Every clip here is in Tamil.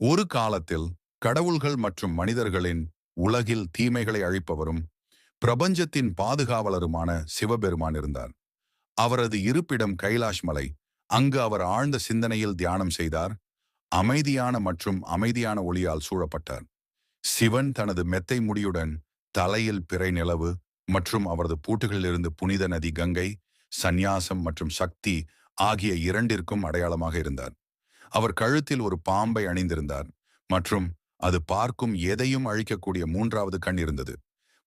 ஒரு காலத்தில் கடவுள்கள் மற்றும் மனிதர்களின் உலகில் தீமைகளை அழிப்பவரும் பிரபஞ்சத்தின் பாதுகாவலருமான சிவபெருமான் இருந்தார். அவரது இருப்பிடம் கைலாஷ் மலை. அங்கு அவர் ஆழ்ந்த சிந்தனையில் தியானம் செய்தார். அமைதியான ஒளியால் சூழப்பட்டார். சிவன் தனது மெத்தை முடியுடன், தலையில் பிறை நிலவு மற்றும் அவரது பூட்டுகளிலிருந்து புனித நதி கங்கை, சந்நியாசம் மற்றும் சக்தி ஆகிய இரண்டிற்கும் அடையாளமாக இருந்தார். அவர் கழுத்தில் ஒரு பாம்பை அணிந்திருந்தார் மற்றும் அது பார்க்கும் எதையும் அழிக்கக்கூடிய மூன்றாவது கண் இருந்தது.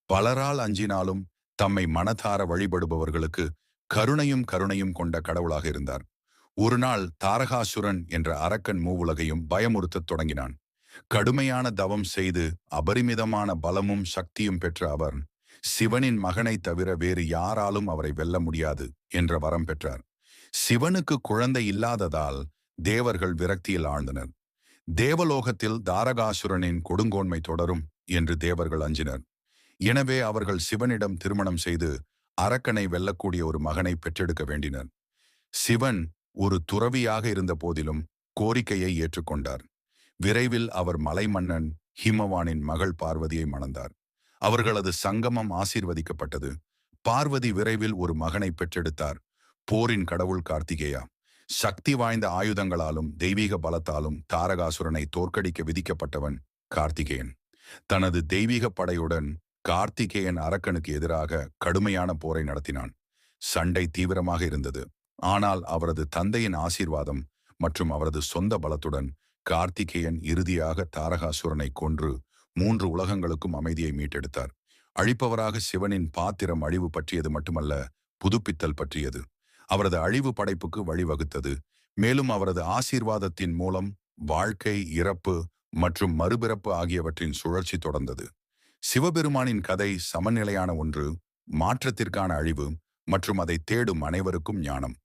பலரால் அஞ்சினாலும் தம்மை மனதார வழிபடுபவர்களுக்கு கருணையும் கொண்ட கடவுளாக இருந்தார். ஒரு நாள் தாரகாசுரன் என்ற அரக்கன் மூவுலகையும் பயமுறுத்தத் தொடங்கினான். கடுமையான தவம் செய்து அபரிமிதமான பலமும் சக்தியும் பெற்ற அவர் சிவனின் மகனை தவிர வேறு யாராலும் அவரை வெல்ல முடியாது என்ற வரம் பெற்றார். சிவனுக்கு குழந்தை இல்லாததால் தேவர்கள் விரக்தியில் ஆழ்ந்தனர். தேவலோகத்தில் தாரகாசுரனின் கொடுங்கோன்மை தொடரும் என்று தேவர்கள் அஞ்சினர். எனவே அவர்கள் சிவனிடம் திருமணம் செய்து அரக்கனை வெல்லக்கூடிய ஒரு மகனை பெற்றெடுக்க வேண்டினர். சிவன் ஒரு துறவியாக இருந்த போதிலும் கோரிக்கையை ஏற்றுக்கொண்டார். விரைவில் அவர் மலைமன்னன் ஹிமவானின் மகள் பார்வதியை மணந்தார். அவர்களது சங்கமம் ஆசீர்வதிக்கப்பட்டது. பார்வதி விரைவில் ஒரு மகனை பெற்றெடுத்தார். போரின் கடவுள் கார்த்திகேயா சக்தி வாய்ந்த ஆயுதங்களாலும் தெய்வீக பலத்தாலும் தாரகாசுரனை தோற்கடிக்க விதிக்கப்பட்டவன் கார்த்திகேயன். தனது தெய்வீக படையுடன் கார்த்திகேயன் அரக்கனுக்கு எதிராக கடுமையான போரை நடத்தினான். சண்டை தீவிரமாக இருந்தது. ஆனால் அவரது தந்தையின் ஆசீர்வாதம் மற்றும் அவரது சொந்த பலத்துடன் கார்த்திகேயன் இறுதியாக தாரகாசுரனை கொன்று 3 உலகங்களுக்கும் அமைதியை மீட்டெடுத்தார். அழிப்பவராக சிவனின் பாத்திரம் அழிவு பற்றியது மட்டுமல்ல, புதுப்பித்தல் பற்றியது. அவரது அழிவு படைப்புக்கு வழிவகுத்தது. மேலும் அவரது ஆசீர்வாதத்தின் மூலம் வாழ்க்கை, இறப்பு மற்றும் மறுபிறப்பு ஆகியவற்றின் சுழற்சி தொடர்ந்தது. சிவபெருமானின் கதை சமநிலையான ஒன்று, மாற்றத்திற்கான அழிவு மற்றும் அதை தேடும் அனைவருக்கும் ஞானம்.